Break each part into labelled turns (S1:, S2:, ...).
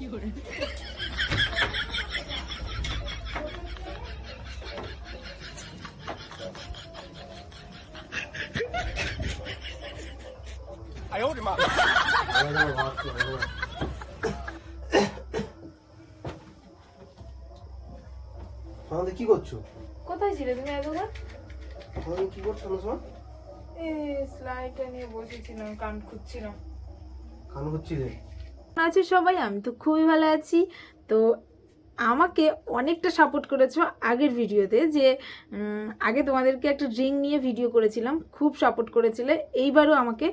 S1: 哎呦我的妈！
S2: আমাদের কি করছো?
S3: কোথায় ছিলে তুমি এতক্ষণ?
S2: আমাদের কি করছো না সময়?
S3: স্লাইডটা নিয়ে বসেছিলাম, কান খুঁজছিলাম।
S2: কান হচ্ছিলে?
S3: আছে সবাই, আমি তো খুবই ভালো আছি। তো আমাকে অনেকটা সাপোর্ট করেছো আগের ভিডিওতে, যে আগে তোমাদেরকে একটা ড্রিঙ্ক নিয়ে ভিডিও করেছিলাম, খুব সাপোর্ট করেছিলে। এইবারও আমাকে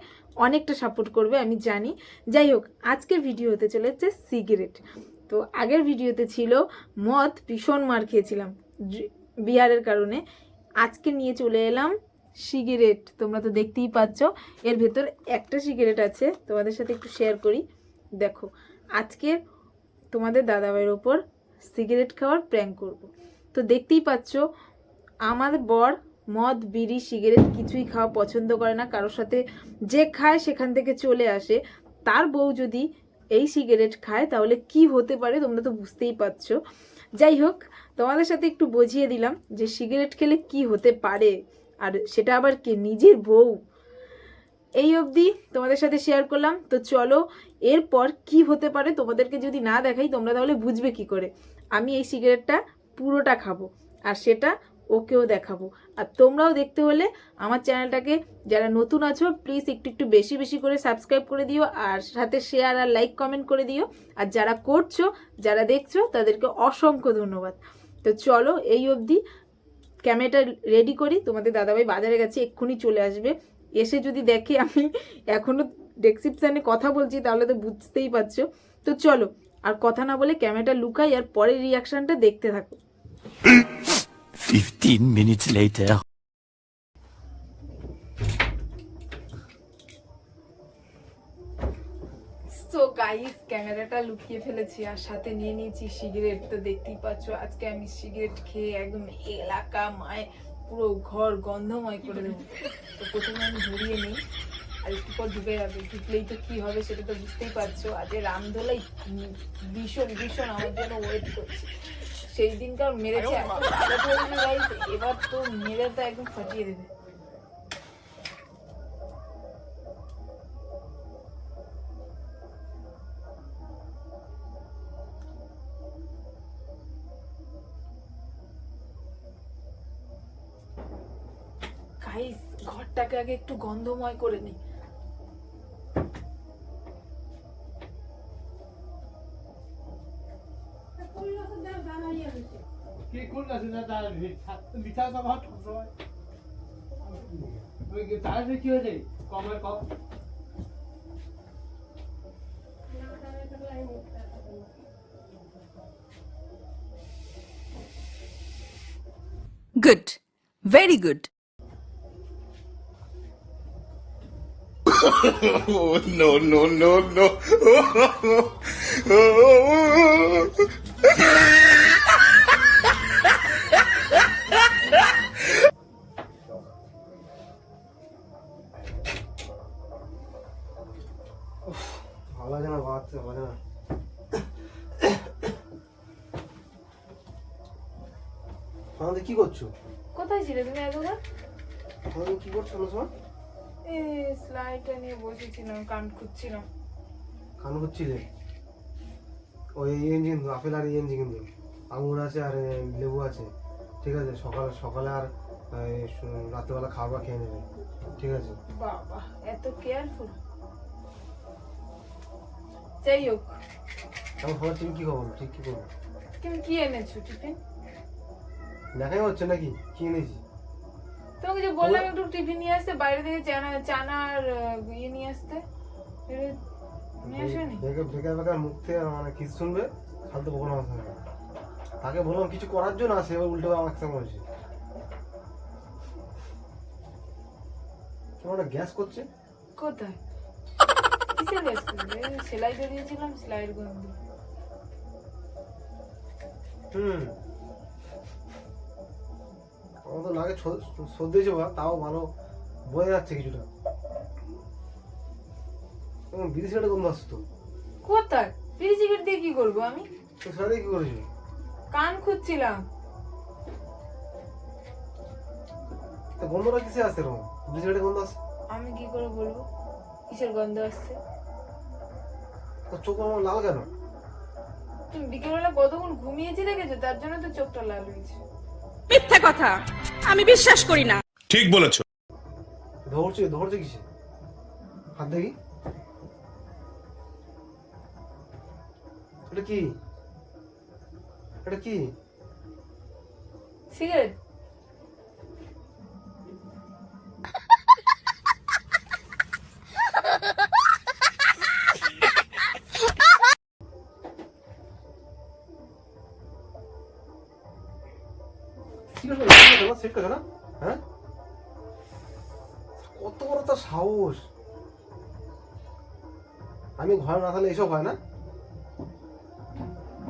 S3: অনেকটা সাপোর্ট করবে আমি জানি। যাই হোক, আজকের ভিডিও হতে চলেছে সিগারেট। তো আগের ভিডিওতে ছিল মদ, ভীষণ মার খেয়েছিলাম বিহারের কারণে। আজকে নিয়ে চলে এলাম সিগারেট। তোমরা তো দেখতেই পাচ্ছ, এর ভেতর একটা সিগারেট আছে, তোমাদের সাথে একটু শেয়ার করি। দেখো, আজকে তোমাদের দাদাভাইয়ের ওপর সিগারেট খাওয়ার প্র্যাঙ্ক করব। তো দেখতেই পাচ্ছ, আমার বর মদ, বিড়ি, সিগারেট কিছুই খাওয়া পছন্দ করে না। কারোর সাথে যে খায় সেখান থেকে চলে আসে। তার বউ যদি এই সিগারেট খায় তাহলে কি হতে পারে তোমরা তো বুঝতেই পারছো। যাই হোক, তোমাদের সাথে একটু বুঝিয়ে দিলাম যে সিগারেট খেলে কি হতে পারে, আর সেটা আবার কে, নিজের বউ। এই অবধি তোমাদের সাথে শেয়ার করলাম। তো চলো, এরপর কি হতে পারে তোমাদেরকে যদি না দেখাই তোমরা তাহলে বুঝবে কি করে। আমি এই সিগারেটটা পুরোটা খাবো, আর সেটা ওকেও দেখাবো। আর তোমরাও দেখতে হলে আমার চ্যানেলটাকে, যারা নতুন আছো, প্লিজ একটু একটু বেশি বেশি করে সাবস্ক্রাইব করে দিও, আর সাথে শেয়ার আর লাইক কমেন্ট করে দিও। আর যারা করছো, যারা দেখছো, তাদেরকে অসংখ্য ধন্যবাদ। তো চলো, এই অবধি ক্যামেরাটা রেডি করি। তোমাদের দাদাভাই বাজারে গেছে, এক্ষুনি চলে আসবে। এসে যদি দেখে আমি এখনও ডেসক্রিপশানে কথা বলছি তাহলে তো বুঝতেই পারছো। তো চলো, আর কথা না বলে ক্যামেরাটা লুকাই, আর পরের রিয়াকশানটা দেখতে থাকো।
S4: 15 minutes later.
S3: সো গাইস, ক্যামেরাটা লুকিয়ে ফেলেছি আর সাথে নিয়ে নিয়েছি সিগারেট। তো দেখতেই পাচ্ছ, আজকে আমি সিগারেট খেয়ে একদম এলাকা মায় পুরো ঘর গন্ধময় করে দেবো। তো প্রথমে আমি ধরিয়ে নিই, আর একটু পর ঢুকে যাবে। ঢুকলেই তো কি হবে সেটা তো বুঝতেই পারছো। আজকে রামদোলাই ভীষণ ভীষণ আমার জন্য ওয়েট করছে। সেই দিনকার মেরেছে এত ভালো করে না গাইস, এবার তো মেরে তো একদম ফাটিয়ে দেবে। গাইস, ঘরটাকে আগে একটু গন্ধময় করে নিই।
S2: কি করলাছ না তার বিচার তো ভাত সবাই ওই তার কি হয়েছে কমের কম
S5: Good. Very good.
S1: Oh, no, no, no, no.
S2: ভালো লাগে না, বাচ্চা ভালো না। আমাদের কি করছো?
S3: কোথায় ছিলে তুমি এতক্ষণ?
S2: আমাদের কি করছো না সময়?
S3: স্লাইডটা নিয়ে বসেছিলাম, কান খুঁজছিলাম।
S2: কান হচ্ছিলে? ওই ইঞ্জিন আপেল আর ইঞ্জিন কিন্তু আঙুর আছে আর লেবু আছে, ঠিক আছে? সকালে সকালে আর রাত্রেবেলা খাবার খেয়ে নেবে, ঠিক আছে?
S3: বাবা, এত কেয়ারফুল। যাই হোক,
S2: আমি ভাবছি তুমি কি করবো, ঠিক কি করবো?
S3: তুমি কি এনেছো টিফিন?
S2: দেখাই হচ্ছে নাকি কি এনেছি?
S3: তোমাকে যে বললাম একটু টিফিন নিয়ে আসতে, বাইরে থেকে চানা আর ইয়ে নিয়ে আসতে, নিয়ে আসেনি?
S2: বেকার বেকার মুখ থেকে মানে কিছু শুনবে, ফালতু বকর মাথা হবে। তাকে বললাম কিছু করার জন্য, সে উল্টো আমার কাছে বলছে তোমার গ্যাস করছে।
S3: কোথায়? কিসের গ্যাস করবে? সেলাই দিয়েছিলাম, সেলাইয়ের গন্ধ।
S2: আমার তো লাগে সর্দি হয়েছে, তাও ভালো বোঝা যাচ্ছে কিছুটা। বিড়ি সিগারেট গন্ধ আসছে তো।
S3: কোথায়? বিড়ি সিগারেট দিয়ে কি করবো আমি?
S2: তো সারাদিন কি করেছো?
S3: কান খুঁজছিলাম।
S2: তো গন্ধটা কিসে আসছে এরকম? সিগারেটের গন্ধ আসছে।
S3: আমি কি করে বলবো কিসের গন্ধ আসছে?
S2: তো চোখ আমার লাল কেন?
S3: তুমি বিকেলবেলা কতক্ষণ ঘুমিয়েছি দেখেছো, তার জন্য তো চোখটা লাল হয়েছে।
S4: মিথ্যা কথা, আমি বিশ্বাস করি না।
S1: ঠিক বলেছো।
S2: ধরছে কিসে? হাত দেখি। এটা কি? এটা কি?
S3: সিগারেট।
S2: সেট করছো না? হ্যাঁ, কত বড় তার সাহস! আমি ঘরে না থাকলে এসব হয় না?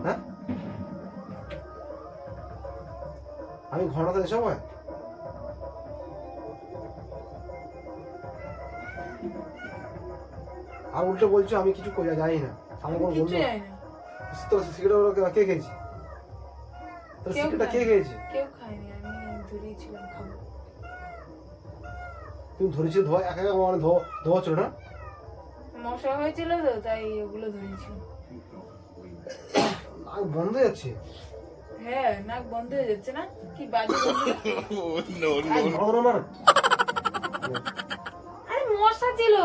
S2: হ্যাঁ, আমি ঘরে না থাকলে এসব হয়? আর উল্টো বলছো আমি কিছু জানি না, আমার কোনো
S3: কিচ্ছু
S2: বন্ধু।
S3: জানি না।
S2: তো সিগারেট কে খেয়েছি? তো
S3: কেউ
S2: সিগারেটটা কে
S3: খায়নি।
S2: খেয়েছে?
S3: কেউ খায়নি, আমি ধরিয়েছিলাম খাবো।
S2: তুমি ধরেছি ধোয়া একা একা মানে ধোয়াচ্ছিল না?
S3: মশা হয়েছিল তো তাই ওগুলো ধরিয়েছিলাম।
S2: নাক বন্ধ হয়ে যাচ্ছে।
S3: হ্যাঁ, নাক বন্ধ হয়ে যাচ্ছে না? কি বাজে গন্ধ।
S1: Oh, no,
S2: এই
S1: no.
S2: ঘন আমার
S3: আরে মশা ছিল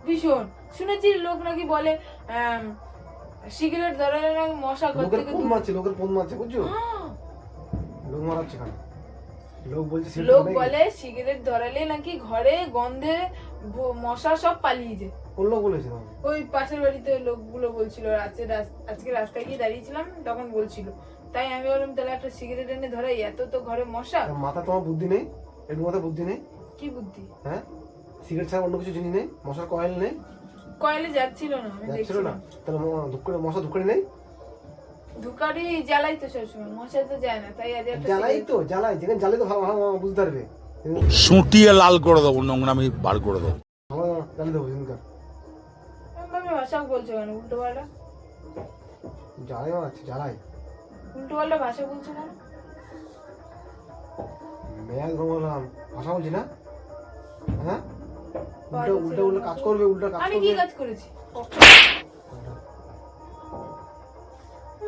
S3: ভীষণ। শুনেছি লোক নাকি বলে সিগারেট ধরালে নাকি মশা ঘর
S2: লোকের
S3: থেকে
S2: পোদ
S3: দূর-
S2: মারছে, লোকের পোদ মারছে, বুঝছো?
S3: হ্যাঁ,
S2: লোক মারাচ্ছে কেন? লোক বলছে সিগারেট
S3: লোক
S2: নাকি?
S3: বলে সিগারেট ধরালে নাকি ঘরে গন্ধে মশা সব পালিয়ে যায়।
S2: কোন লোক বলেছে তোমাকে?
S3: ওই পাশের বাড়িতে লোকগুলো বলছিল, আজকে রাস্তায় গিয়ে দাঁড়িয়েছিলাম তখন বলছিল। তাই আমি বললাম তাহলে একটা সিগারেট এনে ধরাই, এত তো ঘরে মশা।
S2: মাথা তোমার বুদ্ধি নেই? একটু মাথা বুদ্ধি নেই?
S3: কি বুদ্ধি?
S2: হ্যাঁ, সিগারেট ছাড়া অন্য কিছু জিনিস নেই? মশার কয়েল নেই?
S3: কয়েলে যাচ্ছিল না, আমি
S2: যাচ্ছিল না?
S3: দেখছিলাম।
S2: তাহলে মশা ধুকড়ে নেই?
S3: ধুকারি জ্বালাই তো সবসময়, মশা তো যায় না, তাই আজ একটা
S2: জ্বালাই তো, জ্বালাই, যেখানে জ্বালাই তো ভালো ভালো বুঝতে পারবে।
S5: সুটিয়ে লাল করে দেবো, নোংরামি বার করে দেবো।
S2: ভালো জ্বালিয়ে দেবো সেদিনকার।
S3: ভাবে ভাষা বলছো কেন উল্টো পাল্টা?
S2: জ্বালাই মারছে, জ্বালাই।
S3: উল্টো পাল্টা ভাষা বলছো কেন?
S2: মেয়াদ ঘুমালাম, ভাষা বলছি না? হ্যাঁ, উল্টো
S3: পারছি
S2: উল্টো উল্টো
S3: না।
S2: কাজ করবে, উল্টো কাজ
S3: আমি কি
S2: করবে।
S3: কাজ করেছি?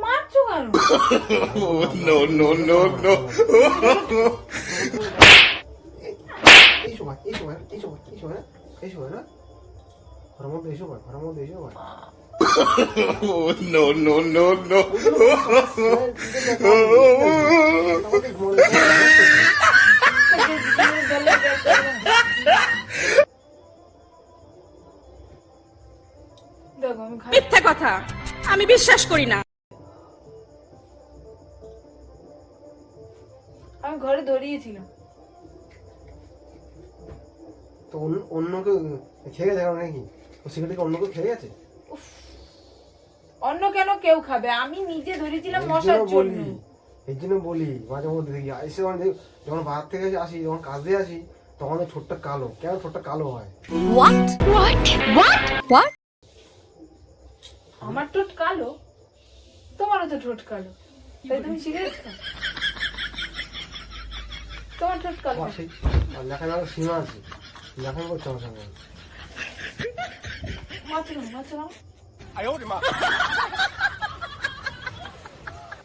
S3: মারছো কেন?
S1: Oh, no, no, no, no.
S2: এই সময় না ঘরের মধ্যে এইসব হয়।
S1: Oh, no, no, no, no.
S2: আমাদের ঘুমালে
S3: দেখো আমি খাই।
S4: মিথ্যা কথা, আমি বিশ্বাস করি না।
S3: আমি ঘরে ধরিয়েছিলাম।
S2: তো অন্য কেউ খেয়ে গেছে নাকি? ও সিগারেট অন্য কেউ খেয়ে গেছে?
S3: অন্য কেন কেউ খাবে? আমি নিজে ধরেছিলাম মশার জন্য।
S2: এই জন্য বলি মাঝে মধ্যে দেখি এসে যখন বাজার থেকে আসি, যখন কাজ দিয়ে আসি, তখন ওই ঠোঁটটা কালো। কেন ঠোঁটটা কালো হয়?
S3: আমার ঠোঁট কালো? তোমারও তো ঠোঁট কালো, তাই তুমি সিগারেট খাও? তোমার ঠোঁট কালো।
S2: সেই দেখার আমার সীমা আছে, দেখান করছে আমার সঙ্গে।
S3: মাছ নাও।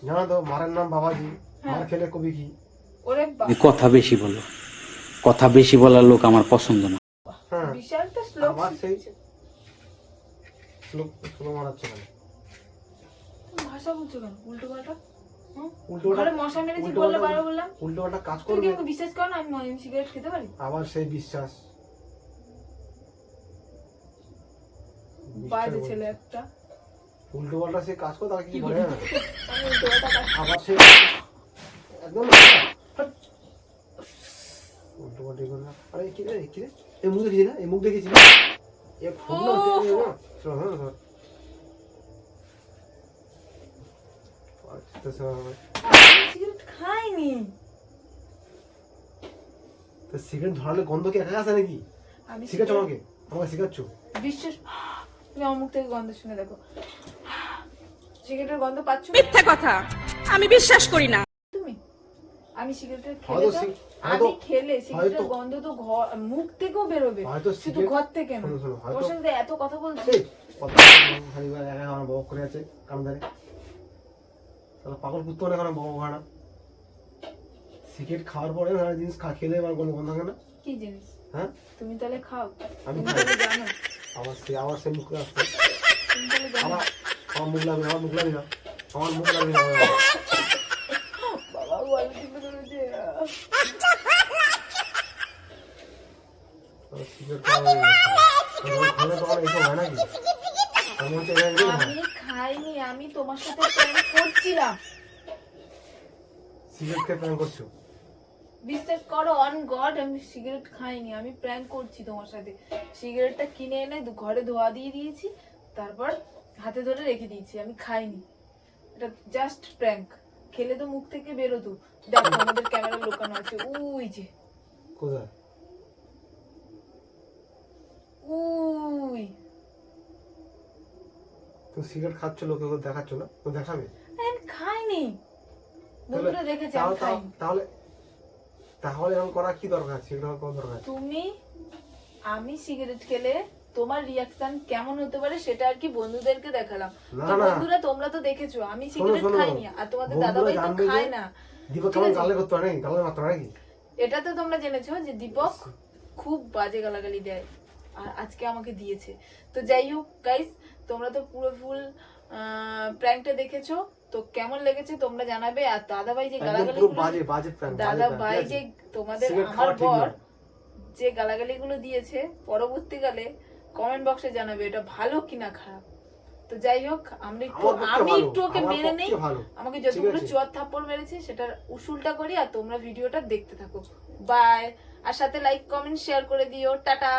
S2: জানো তো মারের নাম বাবাজি, মার খেলে কবি কি?
S3: ওরে বাবা,
S6: কথা বেশি বলো, কথা বেশি বলার লোক আমার পছন্দ না।
S2: হ্যাঁ,
S3: বিশাল তো শ্লোক
S2: আবার সেই
S3: শিখেছো।
S2: স্লো মারাচ্ছে কেন?
S3: তুমি ভাষা বলছো কেন উল্টো পাল্টা?
S2: উল্টো
S3: ঘরে মশা মেরেছি বললে বারো বললাম।
S2: উল্টো একটা কাজ
S3: তুমি কি
S2: করবে,
S3: আমাকে বিশ্বাস করো না আমি সিগারেট খেতে পারি?
S2: আবার সেই বিশ্বাস।
S3: বাজে ছেলে একটা।
S2: উল্টো পাল্টা সে কাজ করে তারা কিছু বলে না।
S3: আমি উল্টো পাল্টা কাজ করি।
S2: আবার সে একদম উল্টো পাল্টা করে না। আরে কি রে এই মুখ দেখেছি না? এই মুখ দেখেছি না? এ ফুল না চলো হ্যাঁ স্যার। আচ্ছা
S3: আমি সিগারেট খাইনি।
S2: তো সিগারেট ধরালে গন্ধ কি একা আসে নাকি?
S3: আমি
S2: শিখাচ্ছ আমাকে শিখাচ্ছ?
S3: বিশ্বাস, তুমি আমার মুখ থেকে গন্ধ শুনে দেখো। সিগারেটের গন্ধ পাচ্ছ না
S4: মিথ্যা কথা, আমি বিশ্বাস করি না।
S3: তুমি? আমি সিগারেটের
S2: হয়তো
S3: খেলে তো-
S2: হয়তো-
S3: আমি খেলে সিগারেটের
S2: হয়তো-
S3: গন্ধ তো মুখ থেকেও বেরোবে,
S2: হয়তো
S3: শুধু
S2: cigarette-
S3: ঘর থেকে না।
S2: শোনো, শোনো,
S3: তোর
S2: হয়তো-
S3: সাথে এত কথা বলছি।
S2: এই, কথা খালি একা আমার বক করে আছে কামদারে। তাহলে পাগল কুত্তো না এখন বক খানা। সিগারেট খাওয়ার পরে নানা জিনিস খেলে আমার কোনো গন্ধ থাকে না।
S3: কি জিনিস?
S2: হ্যাঁ
S3: তুমি তাহলে খাও?
S2: আমি
S3: তুমি
S2: খাই।
S3: তাহলে জানো?
S2: আবার সে মুখে আসছে।
S3: তুমি তাহলে জানো?
S2: আমার মুখ লাগবে না, আমার মুখ লাগবে না, আমার মুখ লাগবে না।
S3: বাবা গলা টিপে ধরেছে।
S2: সিগারেট খাওয়া খেলে তো আমার এসব হয় নাকি? আমি হচ্ছে এখানে গেলে হয়।
S3: আমি খাইনি, আমি তোমার সাথে প্র্যাঙ্ক করছিলাম।
S2: সিগারেট খেয়ে প্ল্যান করছো?
S3: বিশ্বাস করো অন গড, আমি সিগারেট খাইনি, আমি প্র্যাঙ্ক করছি তোমার সাথে। সিগারেটটা কিনে এনে ঘরে ধোয়া দিয়ে দিয়েছি, তারপর হাতে ধরে রেখে দিয়েছি, আমি খাইনি। এটা জাস্ট প্র্যাঙ্ক। খেলে তো মুখ থেকে বেরোতো। দেখো আমাদের ক্যামেরা লোকানো আছে, উই যে
S2: কোথায়?
S3: উই।
S2: তুমি সিগারেট খাচ্ছ, লোকে দেখাচ্ছ না? তো দেখাবে।
S3: আমি খাইনি, বন্ধুরা দেখেছে আমি খাইনি।
S2: তাহলে তাহলে এরকম করা কি দরকার? সিগারেট করা দরকার?
S3: তুমি, আমি সিগারেট খেলে তোমার রিয়াকশন কেমন হতে পারে সেটা আর কি বন্ধুদেরকে দেখালাম।
S2: না,
S3: তো
S2: না।
S3: বন্ধুরা তোমরা তো দেখেছো আমি
S2: শোনো,
S3: সিগারেট
S2: শোনো।
S3: খাইনি, আর তোমাদের
S2: বন্ধুরা
S3: দাদাভাই তো
S2: জানবে যে
S3: খায় না।
S2: দীপক
S3: ঠিক
S2: কেমন
S3: আছে?
S2: গালে করতে পারে নাকি? গালে মাত্র নাকি?
S3: এটা তো তোমরা জেনেছো যে দীপক খুব বাজে গালাগালি দেয়, আর আজকে আমাকে দিয়েছে। তো যাই হোক গাইস, তোমরা তো পুরো ফুল প্র্যাঙ্কটা দেখেছো, তো কেমন লেগেছে তোমরা জানাবে। আর দাদাভাই যে
S2: একদম
S3: গালাগালি
S2: পুরো বাজে বাজে প্ল্যান।
S3: দাদাভাই যে তোমাদের
S2: সিগারেট
S3: আমার
S2: খাওয়া ঠিক
S3: বর
S2: নয়।
S3: যে গালাগালিগুলো দিয়েছে পরবর্তীকালে কমেন্ট বক্সে জানাবে এটা ভালো কিনা খারাপ। তো যাই হোক, আমি একটু ওকে মেনে নেই। আমাকে যতগুলো চুয়ার থাপ্পড় মেরেছে সেটার উসুলটা করি, আর তোমরা ভিডিওটা দেখতে থাকো। বাই। আর সাথে লাইক কমেন্ট শেয়ার করে দিও। টাটা।